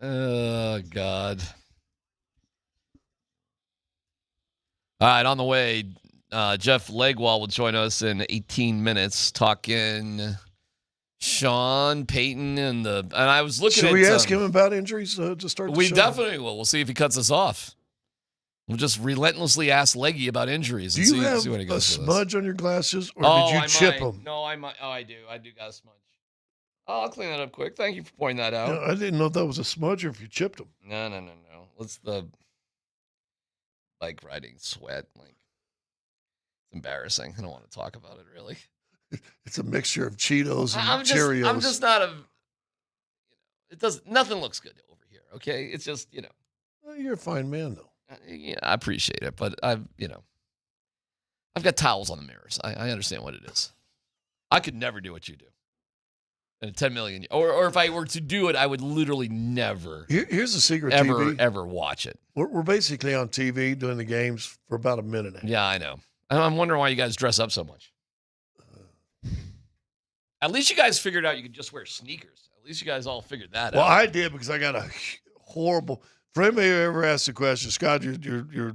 Oh, God. All right, on the way, Jeff Legwald will join us in 18 minutes talking Sean Payton and I was looking at... Should we ask him about injuries to start the show? We definitely will. We'll see if he cuts us off. We'll just relentlessly ask Leggy about injuries. Do you have a smudge on your glasses, or did you chip them? No, I might. Oh, I do. I do got a smudge. Oh, I'll clean that up quick. Thank you for pointing that out. No, I didn't know if that was a smudge or if you chipped them. No. What's the bike riding sweat? Like, it's embarrassing. I don't want to talk about it, really. It's a mixture of Cheetos and Cheerios. I'm just not a... It does... Nothing looks good over here, okay? It's just, Well, you're a fine man, though. Yeah, I appreciate it, but I've got towels on the mirrors. I understand what it is. I could never do what you do. And 10 million, or if I were to do it, I would literally never. Here's the secret. Ever watch it. We're basically on TV doing the games for about a minute. Yeah, I know. I'm wondering why you guys dress up so much. At least you guys figured out you could just wear sneakers. At least you guys all figured that out. Well, I did because I got a horrible. For anybody who ever asked the question, Scott, your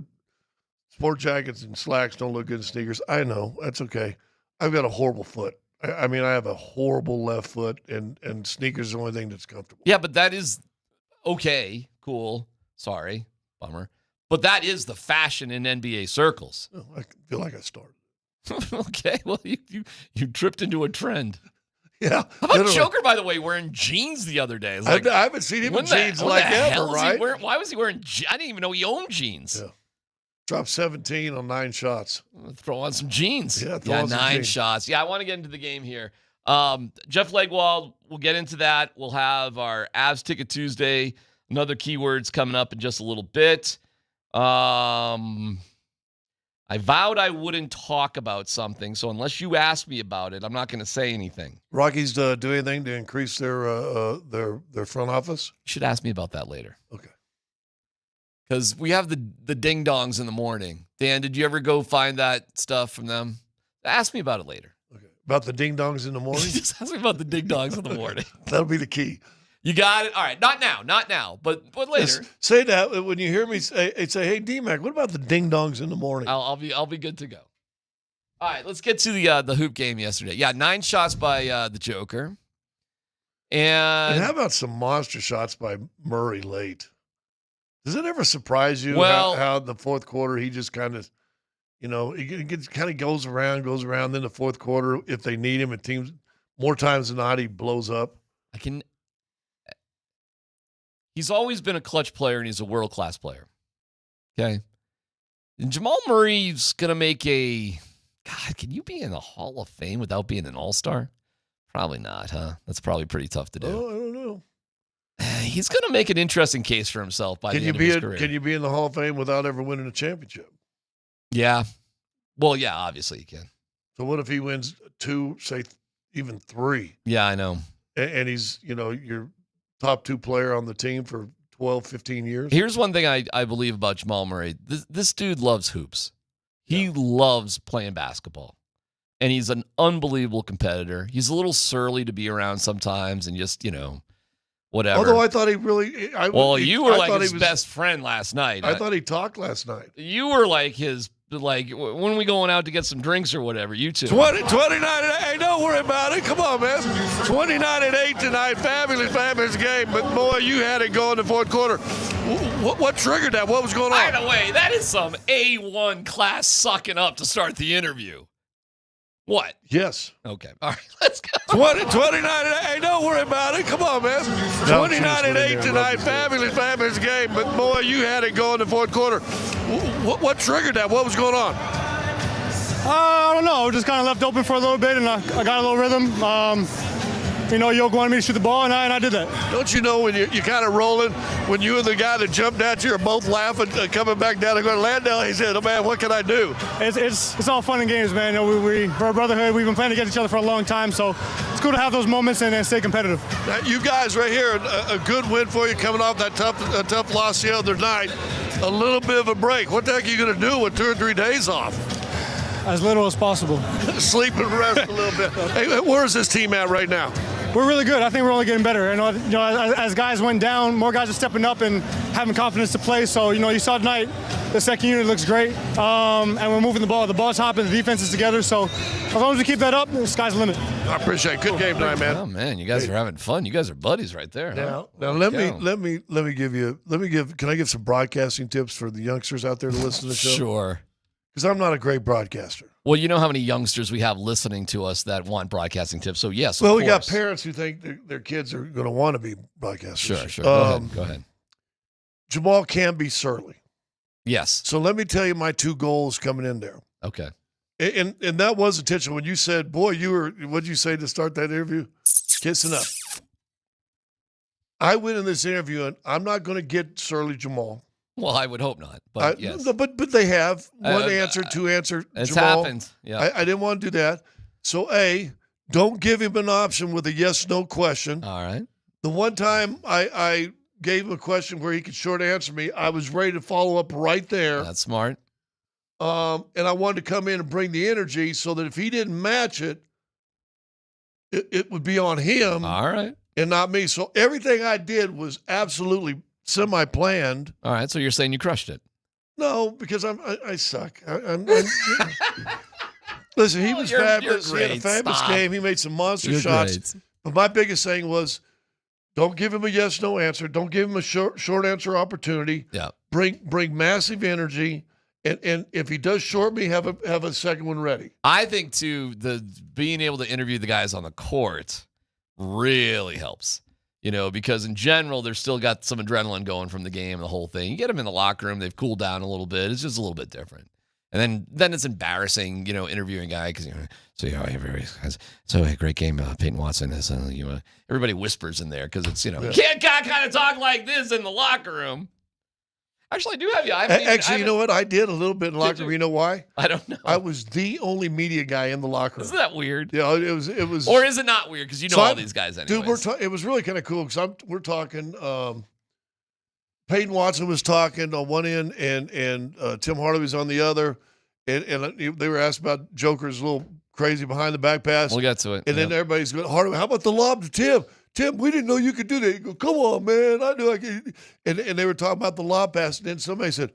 sport jackets and slacks don't look good in sneakers. I know. That's okay. I've got a horrible foot. I mean, I have a horrible left foot, and sneakers are the only thing that's comfortable. Yeah, but that is okay, cool. Sorry, bummer. But that is the fashion in NBA circles. Oh, I feel like I started. Okay, well, you tripped into a trend. Yeah. How about Joker, by the way, wearing jeans the other day? I haven't seen him in jeans like ever, right? Why was he wearing jeans? I didn't even know he owned jeans. Yeah. Dropped 17 on 9 shots. Throw on some jeans. Yeah, on 9 shots. Yeah, I want to get into the game here. Jeff Legwald, we'll get into that. We'll have our Avs Ticket Tuesday, another keywords coming up in just a little bit. I vowed I wouldn't talk about something, so unless you ask me about it, I'm not going to say anything. Rockies do anything to increase their front office? You should ask me about that later. Okay. Because we have the ding-dongs in the morning. Dan, did you ever go find that stuff from them? Ask me about it later. Okay. About the ding-dongs in the morning? Just ask me about the ding-dongs in the morning. That'll be the key. You got it? All right. Not now, but later. Yes. Say that when you hear me say, hey, DMac, what about the ding-dongs in the morning? I'll be good to go. All right, let's get to the hoop game yesterday. Yeah, 9 shots by the Joker. And how about some monster shots by Murray late? Does it ever surprise you how in the fourth quarter he just kind of, he kind of goes around, then the fourth quarter, if they need him, it teams more times than not, he blows up. He's always been a clutch player, and he's a world-class player. Okay? And Jamal Murray's going to make God, can you be in the Hall of Fame without being an all-star? Probably not, huh? That's probably pretty tough to do. Oh, I don't know. He's going to make an interesting case for himself by the end of his career. Can you be in the Hall of Fame without ever winning a championship? Yeah. Well, yeah, obviously you can. So what if he wins 2, say even 3? Yeah, I know. And he's, your top 2 player on the team for 12, 15 years? Here's one thing I believe about Jamal Murray. This dude loves hoops. He loves playing basketball. And he's an unbelievable competitor. He's a little surly to be around sometimes and just, whatever. Although I thought he really... you were like his best friend last night. I thought he talked last night. You were like his... when we going out to get some drinks or whatever, you two. 29 hey, don't worry about it. Come on, man. 29-8 tonight. Fabulous game. But, boy, you had it going in the fourth quarter. What triggered that? What was going on? By the way, that is some A1 class sucking up to start the interview. What? Yes. Okay. All right, let's go. 29 hey, don't worry about it. Come on, man. 29-8 tonight. Fabulous game. But, boy, you had it going in the fourth quarter. What triggered that? What was going on? I don't know. Just kind of left open for a little bit, and I got a little rhythm. Yoke wanted me to shoot the ball, and I did that. Don't you know when you're kind of rolling, when you and the guy that jumped at you are both laughing, coming back down and going, Landell, he said, oh, man, what can I do? It's all fun and games, man. We're a brotherhood. We've been playing against each other for a long time, so it's cool to have those moments and stay competitive. Now, you guys right here, a good win for you coming off that tough loss the other night. A little bit of a break. What the heck are you going to do with 2 or 3 days off? As little as possible. Sleep and rest a little bit. Hey, where is this team at right now? we're really good. I think we're only getting better. As guys went down, more guys are stepping up and having confidence to play. So, you saw tonight, the second unit looks great, and we're moving the ball. The ball's hopping, the defense is together. So as long as we keep that up, the sky's the limit. I appreciate it. Good game tonight, man. Oh man, you guys are having fun. You guys are buddies right there. Now let me give. Can I give some broadcasting tips for the youngsters out there to listen to the show? Sure. Because I'm not a great broadcaster. Well, you know how many youngsters we have listening to us that want broadcasting tips. So yes, well, of we got course. parents who think their kids are going to want to be broadcasters. Sure. Go ahead. Jamal can be surly. Yes. So let me tell you my 2 goals coming in there. Okay. And that was intentional. When you said, boy, what'd you say to start that interview? Kissing up. I went in this interview, and I'm not going to get surly Jamal. Well, I would hope not. But yes. But they have. One answer, 2 answer. It's Jamal. happened. Yeah. I didn't want to do that. So, don't give him an option with a yes/no question. All right. The one time I gave him a question where he could short answer me, I was ready to follow up right there. That's smart. And I wanted to come in and bring the energy so that if he didn't match it, it would be on him. All right. And not me. So everything I did was absolutely semi-planned. All right. So you're saying you crushed it? No, because I suck. Listen, he was fabulous. He had a fabulous game. He made some monster shots. Great. But my biggest thing was, don't give him a yes/no answer. Don't give him a short answer opportunity. Yeah. Bring massive energy. And if he does short me, have a second one ready. I think too, being able to interview the guys on the court really helps. Because in general, they're still got some adrenaline going from the game and the whole thing. You get them in the locker room, they've cooled down a little bit. It's just a little bit different. And then it's embarrassing, interviewing a guy because great game, Peyton Watson is. Everybody whispers in there because it's you can't kind of talk like this in the locker room. Actually, I do have you. Actually, you know what? I did a little bit in the locker room. You know why? I don't know. I was the only media guy in the locker room. Isn't that weird? Yeah, it was. Or is it not weird? Because all these guys anyways. Dude, it was really kind of cool because we're talking. Peyton Watson was talking on one end, and Tim Hardaway was on the other, and they were asked about Joker's little crazy behind the back pass. We'll get to it. And then everybody's going, Hardaway, how about the lob to Tim? Tim, we didn't know you could do that. You go, come on, man. I knew I could. And they were talking about the lob pass. And then somebody said,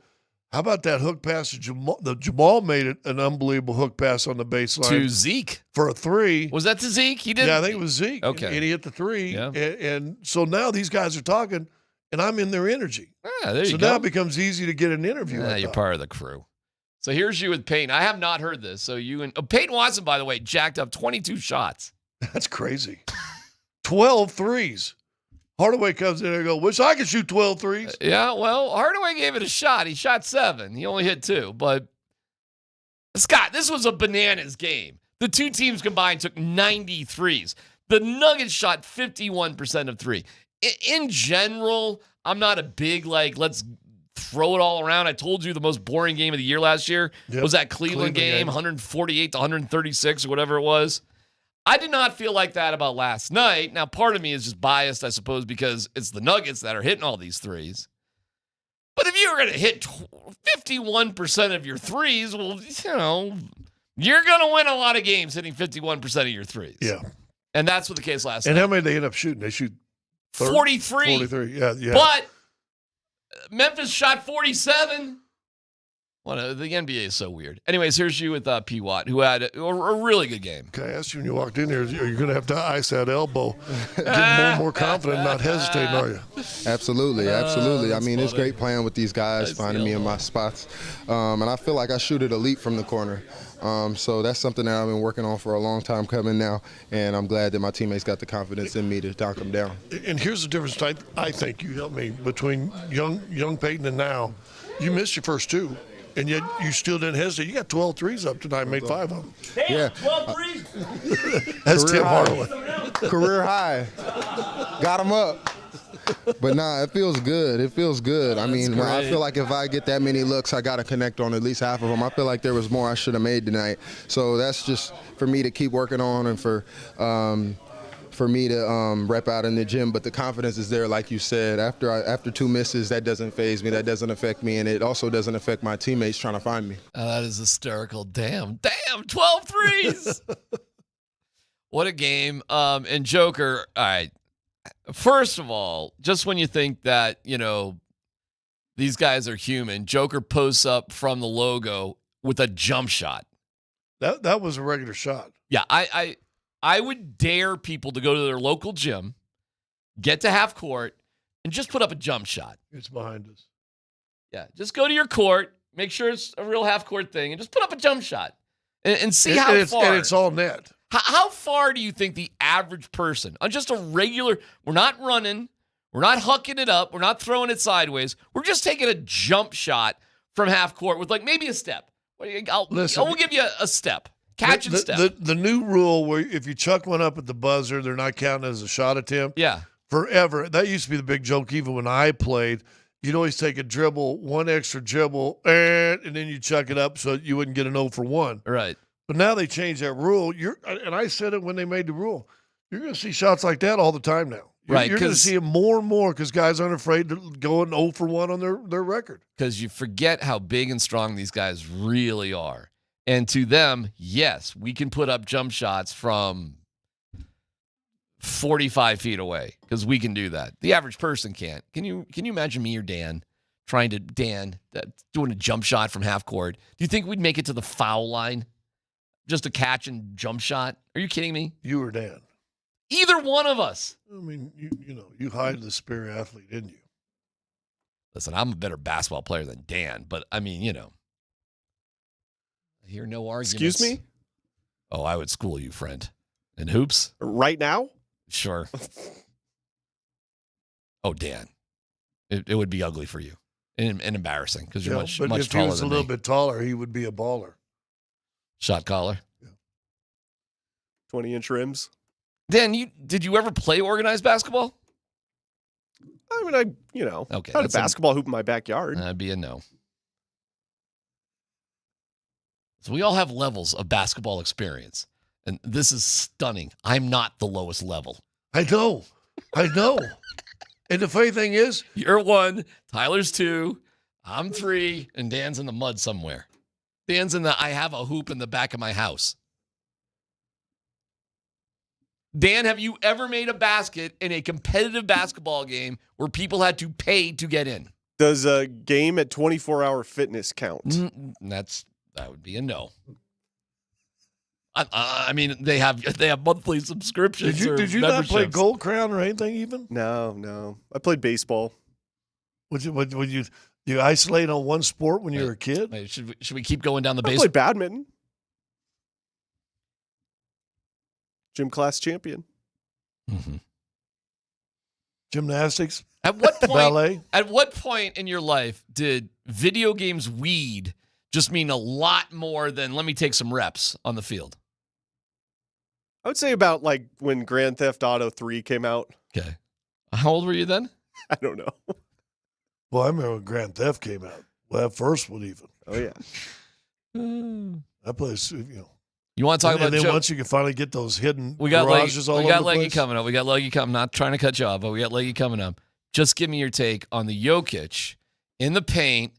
how about that hook pass to Jamal? Jamal made it an unbelievable hook pass on the baseline. To Zeke. For a 3. Was that to Zeke? He did. Yeah, I think it was Zeke. Okay. And he hit the 3. Yeah. And so now these guys are talking, and I'm in their energy. There you go. So now it becomes easy to get an interview. You're part of the crew. So here's you with Peyton. I have not heard this. So you and Peyton Watson, by the way, jacked up 22 shots. That's crazy. 12 threes. Hardaway comes in there and goes, wish I could shoot 12 threes. Yeah, well, Hardaway gave it a shot. He shot 7. He only hit 2. But, Scott, this was a bananas game. The 2 teams combined took 93s. The Nuggets shot 51% of 3. In general, I'm not a big, let's throw it all around. I told you the most boring game of the year last year was that Cleveland game, 148 to 136 or whatever it was. I did not feel like that about last night. Now, part of me is just biased, I suppose, because it's the Nuggets that are hitting all these threes. But if you were going to hit 51% of your threes, well, you're going to win a lot of games hitting 51% of your threes. Yeah. And that's what the case last night. And how many did they end up shooting? They shoot 43. 43, yeah. But Memphis shot 47. Well, the NBA is so weird. Anyways, here's you with P. Watt, who had a really good game. Okay, I asked you when you walked in here, are you going to have to ice that elbow? Get more and more confident, not hesitating, are you? Absolutely. I mean, it's funny. great playing with these guys, finding me in my spots. And I feel like I shoot it elite from the corner. So that's something that I've been working on for a long time coming now. And I'm glad that my teammates got the confidence in me to knock them down. And here's the difference, I think you helped me, between young Peyton and now. You missed your first 2. And yet you still didn't hesitate. You got 12 threes up tonight, made 5 of them. Damn, Yeah. 12 threes? That's Career Tim high. Hardaway. Career high. Got them up. But nah, it feels good. It feels good. I mean, I feel like if I get that many looks, I got to connect on at least half of them. I feel like there was more I should have made tonight. So that's just for me to keep working on and for me to rep out in the gym. But the confidence is there, like you said. After 2 misses, that doesn't faze me. That doesn't affect me. And it also doesn't affect my teammates trying to find me. Oh, that is hysterical. Damn, 12 threes. What a game. And Joker, all right. First of all, just when you think that, these guys are human, Joker posts up from the logo with a jump shot. That was a regular shot. Yeah, I would dare people to go to their local gym, get to half court, and just put up a jump shot. It's behind us. Yeah, just go to your court, make sure it's a real half court thing, and just put up a jump shot and see how far. And it's all net. How far do you think the average person, on just a regular, we're not running, we're not hucking it up, we're not throwing it sideways, we're just taking a jump shot from half court with maybe a step. We'll give you a step. Catch and step. The new rule where if you chuck one up at the buzzer, they're not counting as a shot attempt. Yeah. Forever. That used to be the big joke even when I played. You'd always take a dribble, one extra dribble, and then you chuck it up so you wouldn't get an 0 for 1. Right. But now they changed that rule. And I said it when they made the rule. You're going to see shots like that all the time now. You're going to see it more and more because guys aren't afraid to go an 0 for 1 on their record. Because you forget how big and strong these guys really are. And to them, yes, we can put up jump shots from 45 feet away because we can do that. The average person can't. Can you imagine me or Dan doing a jump shot from half court? Do you think we'd make it to the foul line? Just a catch and jump shot? Are you kidding me? You or Dan? Either one of us. I mean, you hide the spirit athlete, didn't you? Listen, I'm a better basketball player than Dan, but I mean, I hear no arguments. Excuse me? Oh, I would school you, friend. In hoops? Right now? Sure. Oh, Dan. It would be ugly for you and embarrassing because you're much taller than me. But if he was a little bit taller, he would be a baller. Shot caller? Yeah. 20-inch rims? Dan, did you ever play organized basketball? I mean, okay, had a basketball hoop in my backyard. That'd be a no. So we all have levels of basketball experience. And this is stunning. I'm not the lowest level. I know. And the funny thing is, you're 1, Tyler's 2, I'm 3, and Dan's in the mud somewhere. Dan's in I have a hoop in the back of my house. Dan, have you ever made a basket in a competitive basketball game where people had to pay to get in? Does a game at 24-hour fitness count? That would be a no. I mean, they have monthly subscriptions. Did you not play Gold Crown or anything even? No. I played baseball. Would you isolate on one sport when you were a kid? Wait, should we keep going down the I baseball? played badminton. Gym class champion. Mm-hmm. Gymnastics. At what point? Ballet. At what point in your life did video games weed just mean a lot more than let me take some reps on the field? I would say about when Grand Theft Auto 3 came out. Okay. How old were you then? I don't know. Well, I remember when Grand Theft came out. Well, that first one even. Oh, yeah. I played, You want to talk about and then once you can finally get those hidden we got garages all over the place. We got Leggy coming up. We got Leggy coming. Not trying to cut you off, but we got Leggy coming up. Just give me your take on the Jokic in the paint.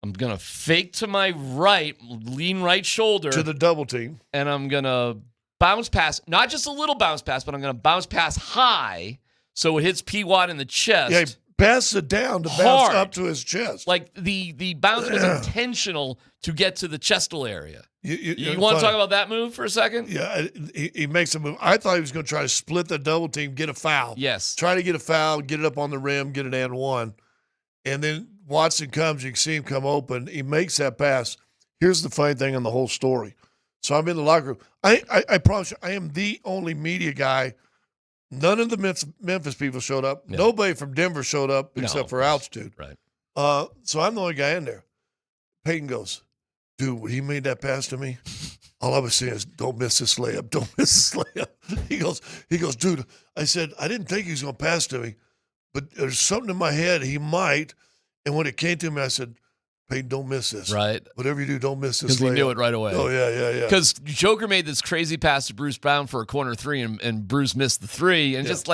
I'm going to fake to my right, lean right shoulder. To the double team. And I'm going to bounce pass, not just a little bounce pass, but I'm going to bounce pass high so it hits P. Watt in the chest. Yeah, he passes it down to bounce up to his chest. Like the bounce was intentional to get to the chestal area. You want to talk about that move for a second? Yeah, he makes a move. I thought he was going to try to split the double team, get a foul. Yes. Try to get a foul, get it up on the rim, get it and one. And then Watson comes, you can see him come open. He makes that pass. Here's the funny thing in the whole story. So I'm in the locker room. I promise you, I am the only media guy. None of the Memphis people showed up. No. Nobody from Denver showed up except for altitude. Right. So I'm the only guy in there. Peyton goes, dude, when he made that pass to me, all I was saying is, don't miss this layup. Don't miss this layup. He goes, dude, I said, I didn't think he was going to pass to me, but there's something in my head he might. And when it came to me, I said, Peyton, don't miss this. Right. Whatever you do, don't miss this layup. Because he knew it right away. Oh, yeah. Because Joker made this crazy pass to Bruce Brown for a corner three, and Bruce missed the three, and just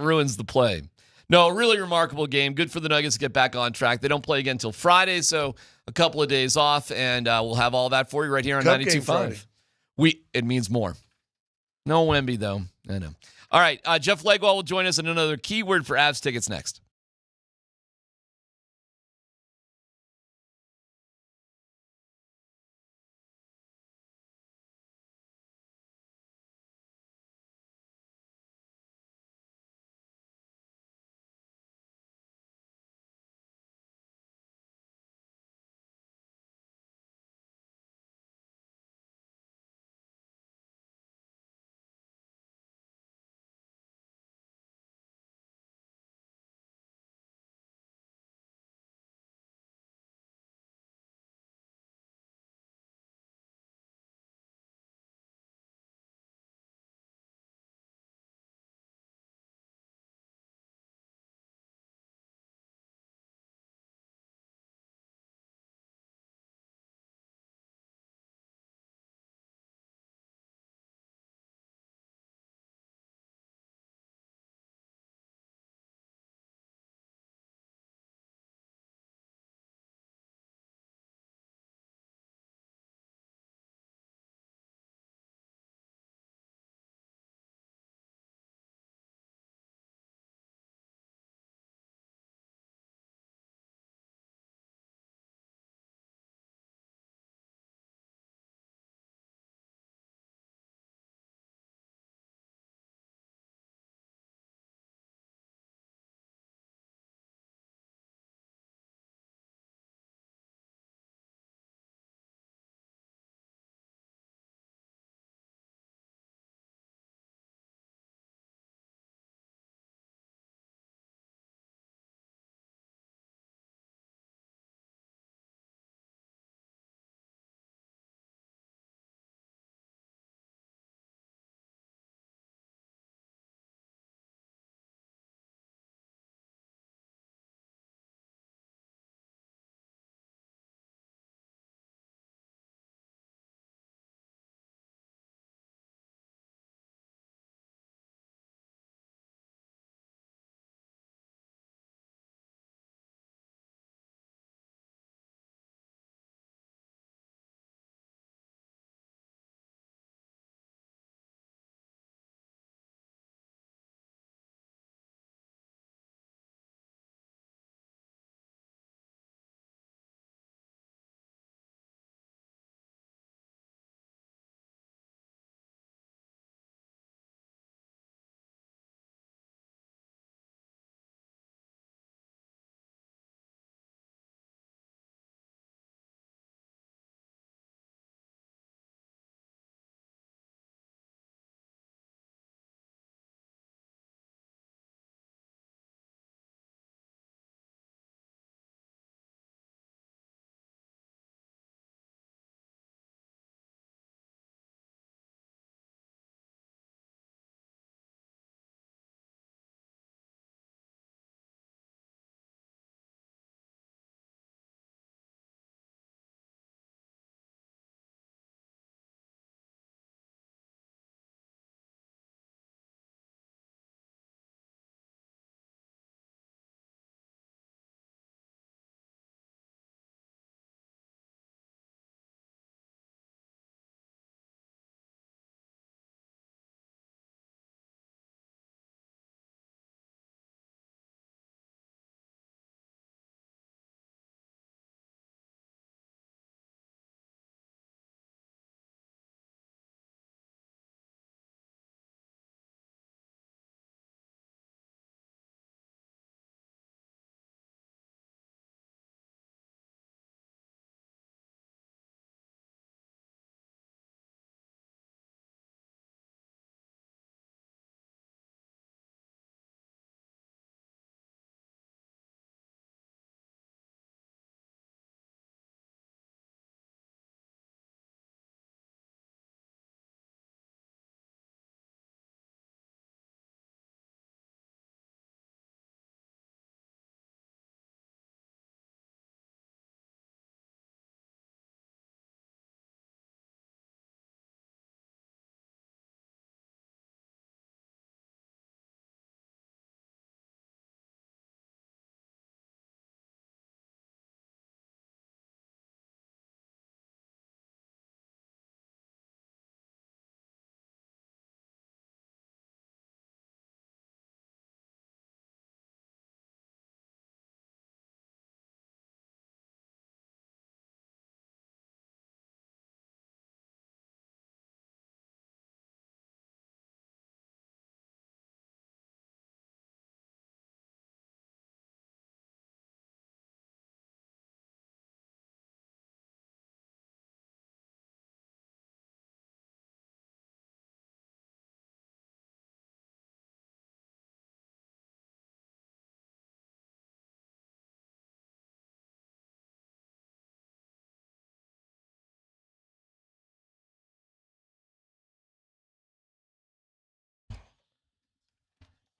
ruins the play. No, really remarkable game. Good for the Nuggets to get back on track. They don't play again until Friday, so a couple of days off, and we'll have all that for you right here on 92.5. It means more. No Wemby, though. I know. All right. Jeff Legwald will join us in another keyword for Avs tickets next.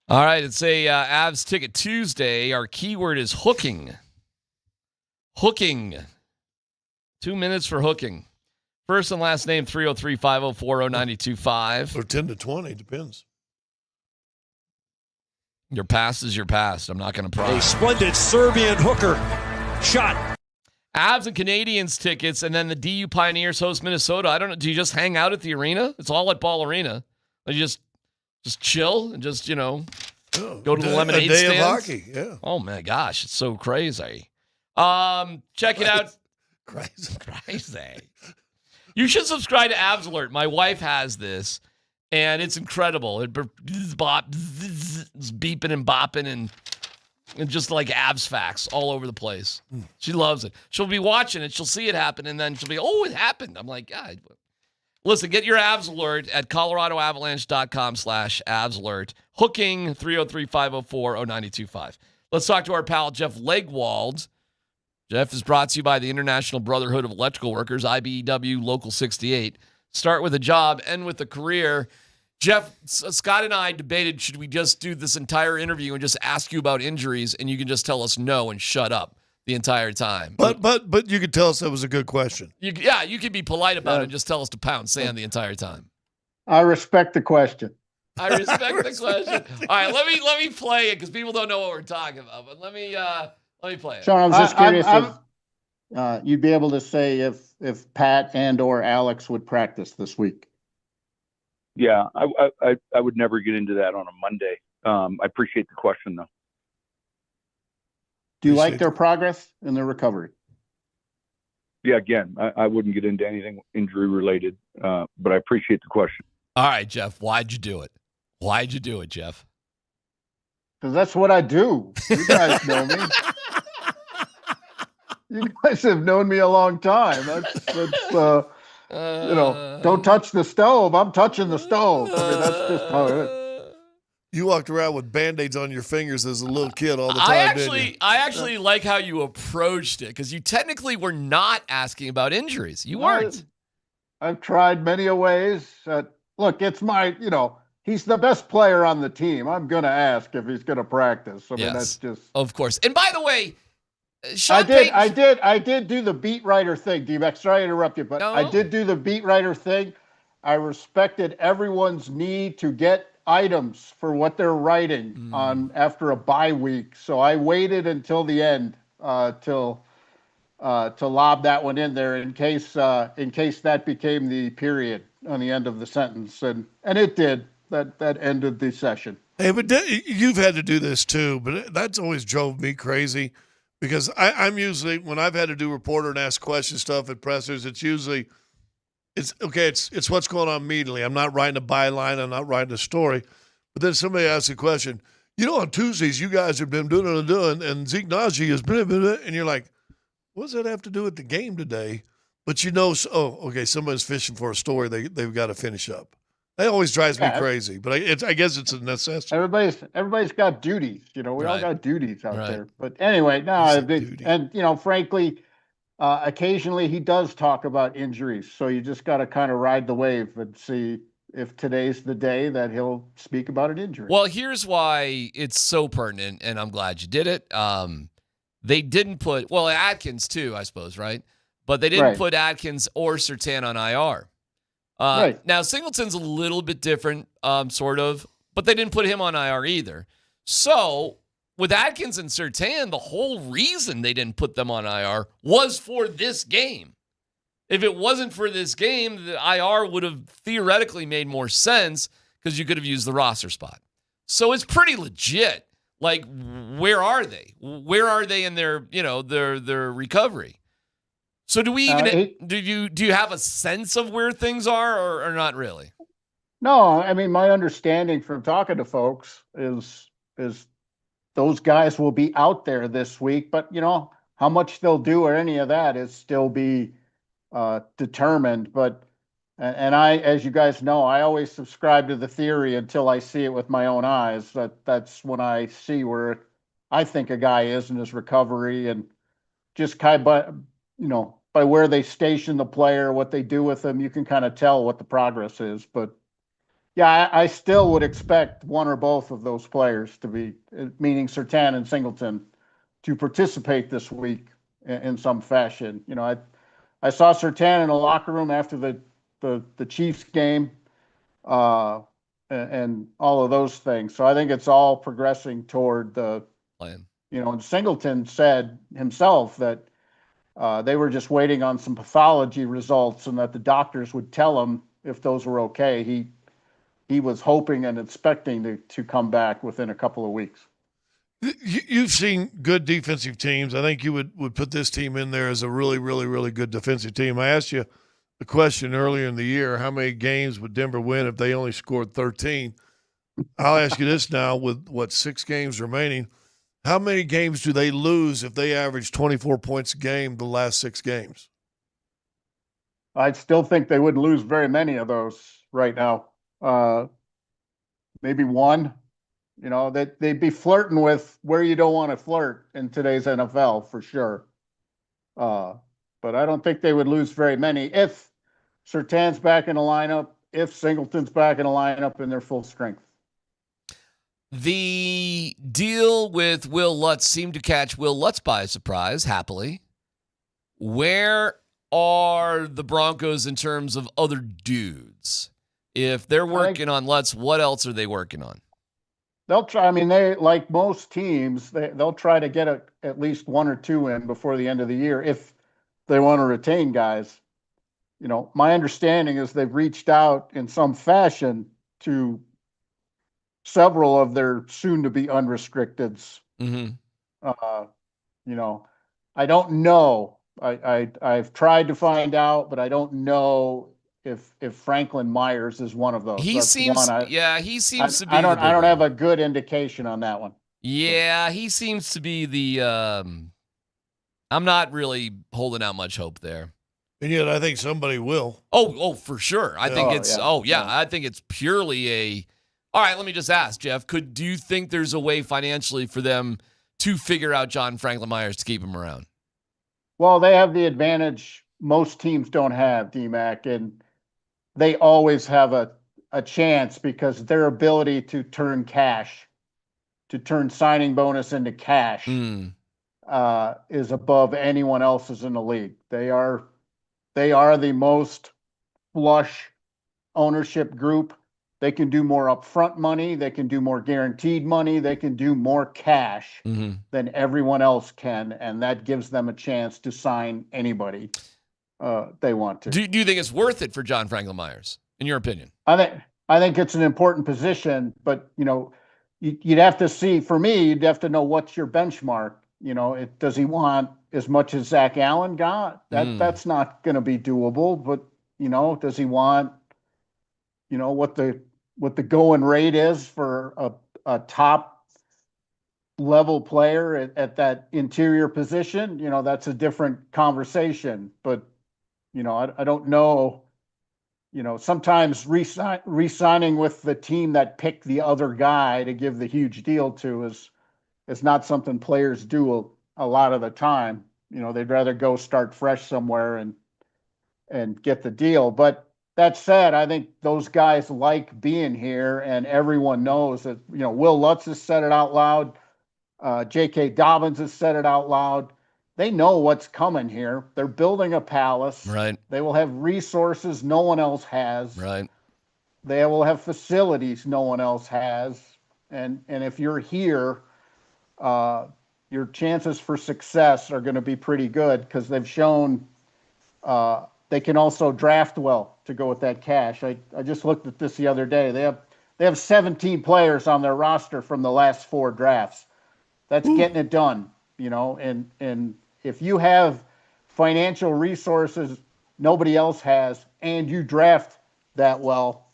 All right, it's a Avs Ticket Tuesday. Our keyword is hooking. Hooking. 2 minutes for hooking. First and last name, 303-504-0925. Or 10 to 20, depends. Your past is your past. I'm not going to pry. A splendid Serbian hooker shot. Avs and Canadians tickets, and then the DU Pioneers host Minnesota. I don't know. Do you just hang out at the arena? It's all at Ball Arena. Or you just chill and just, go to the lemonade stand. A day stands? of hockey, yeah. Oh, my gosh. It's so crazy. Check it out. Crazy. You should subscribe to Avs Alert. My wife has this, and it's incredible. It's beeping and bopping and just like Avs facts all over the place. She loves it. She'll be watching it. She'll see it happen, and then she'll be, oh, it happened. I'm like, God. Listen, get your Avs Alert at coloradoavalanche.com/Avs Alert. Hooking 303-504-0925. Let's talk to our pal, Jeff Legwald. Jeff is brought to you by the International Brotherhood of Electrical Workers, IBEW Local 68. Start with a job, end with a career. Jeff, Scott and I debated, should we just do this entire interview and just ask you about injuries, and you can just tell us no and shut up the entire time? But you could tell us that was a good question. You could be polite about it and just tell us to pound sand the entire time. I respect the question. I respect the question. All right, let me play it because people don't know what we're talking about. But let me play it. Sean, I was just curious if you'd be able to say if Pat and or Alex would practice this week. Yeah, I would never get into that on a Monday. I appreciate the question, though. Do you like their progress and their recovery? Yeah, again, I wouldn't get into anything injury related, but I appreciate the question. All right, Jeff, why'd you do it? Why'd you do it, Jeff? Because that's what I do. You guys know me. You guys have known me a long time. That's don't touch the stove. I'm touching the stove. I mean, that's just how it is. You walked around with Band-Aids on your fingers as a little kid all the time, didn't you? I actually like how you approached it, because you technically were not asking about injuries. You weren't. I've tried many a ways. Look, it's he's the best player on the team. I'm going to ask if he's going to practice. I mean, that's just. Of course. And by the way, I did do the beat writer thing, DMac. Sorry to interrupt you, but no. I did do the beat writer thing. I respected everyone's need to get items for what they're writing on after a bye week. So I waited until the end to lob that one in there in case that became the period on the end of the sentence, and it did. That ended the session. Hey, but you've had to do this too, but that's always drove me crazy, because I'm usually, when I've had to do reporter and ask question stuff at pressers, it's usually it's what's going on immediately. I'm not writing a byline, I'm not writing a story, but then somebody asks a question. On Tuesdays you guys have been doing, and Zeke Najee has been, and you're like, what does that have to do with the game today? But somebody's fishing for a story they've got to finish up. That always drives me crazy, but I guess it's a necessity. Everybody's got duties, we all got duties out there. But anyway, frankly, occasionally he does talk about injuries, so you just got to kind of ride the wave and see if today's the day that he'll speak about an injury. Well, here's why it's so pertinent, and I'm glad you did it. They didn't put, Atkins too, I suppose, right? But they didn't put Atkins or Surtain on IR. Now, Singleton's a little bit different, sort of, but they didn't put him on IR either. So, with Atkins and Surtain, the whole reason they didn't put them on IR was for this game. If it wasn't for this game, the IR would have theoretically made more sense, because you could have used the roster spot. So it's pretty legit. Like, where are they? Where are they in their recovery? So do we even do you have a sense of where things are, or not really? No, I mean, my understanding from talking to folks is those guys will be out there this week, but how much they'll do or any of that is still be determined. But and I, as you guys know, I always subscribe to the theory until I see it with my own eyes. That's when I see where I think a guy is in his recovery, and just kind of by where they station the player, what they do with them, you can kind of tell what the progress is. But Yeah, I still would expect one or both of those players to be, meaning Surtain and Singleton, to participate this week in some fashion. You know, I saw Surtain in the locker room after the Chiefs game, and all of those things. So I think it's all progressing toward the Plan. You know, and Singleton said himself that they were just waiting on some pathology results, and that the doctors would tell him if those were okay. He was hoping and expecting to come back within a couple of weeks. You've seen good defensive teams. I think you would put this team in there as a really, really, really good defensive team. I asked you the question earlier in the year, how many games would Denver win if they only scored 13? I'll ask you this now with 6 games remaining. How many games do they lose if they average 24 points a game the last 6 games? I still think they wouldn't lose very many of those right now. Maybe one. You know, that they'd be flirting with where you don't want to flirt in today's NFL for sure. But I don't think they would lose very many if Surtain's back in the lineup, if Singleton's back in the lineup in their full strength. The deal with Will Lutz seemed to catch Will Lutz by surprise, happily. Where are the Broncos in terms of other dudes? If they're working on Lutz, what else are they working on? They'll try. I mean, they, like most teams, they'll try to get at least 1 or 2 in before the end of the year if they want to retain guys. You know, my understanding is they've reached out in some fashion to several of their soon-to-be unrestricteds. Mm-hmm. You know, I don't know. I've tried to find out, but I don't know if Franklin Myers is one of those. He seems to be. I don't have a good indication on that one. Yeah, he seems to be the. I'm not really holding out much hope there. And yet, I think somebody will. Oh, for sure. I think it's. I think it's purely a. All right, let me just ask, Jeff. Do you think there's a way financially for them to figure out John Franklin Myers to keep him around? Well, they have the advantage most teams don't have, DMac, and they always have a chance because their ability to turn signing bonus into cash is above anyone else's in the league. They are the most flush ownership group. They can do more upfront money. They can do more guaranteed money. They can do more cash than everyone else can, and that gives them a chance to sign anybody they want to. Do you think it's worth it for John Franklin Myers, in your opinion? I think it's an important position, but you know, you'd have to see. For me, you'd have to know what's your benchmark. You know, does he want as much as Zach Allen got? That's not going to be doable. But you know, does he want, you know, what the going rate is for a top level player at that interior position? You know, that's a different conversation. But you know, I don't know. You know, sometimes re-signing with the team that picked the other guy to give the huge deal to is not something players do a lot of the time. You know, they'd rather go start fresh somewhere and get the deal. But that said, I think those guys like being here, and everyone knows that, you know, Will Lutz has said it out loud. J.K. Dobbins has said it out loud. They know what's coming here. They're building a palace. Right. They will have resources no one else has. Right. They will have facilities no one else has. And if you're here, your chances for success are going to be pretty good because they've shown they can also draft well to go with that cash. I just looked at this the other day. They have 17 players on their roster from the last 4 drafts. That's getting it done, you know, and if you have financial resources nobody else has, and you draft that well,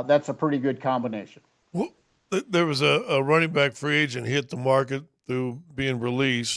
that's a pretty good combination. Well, there was a running back free agent hit the market through being released.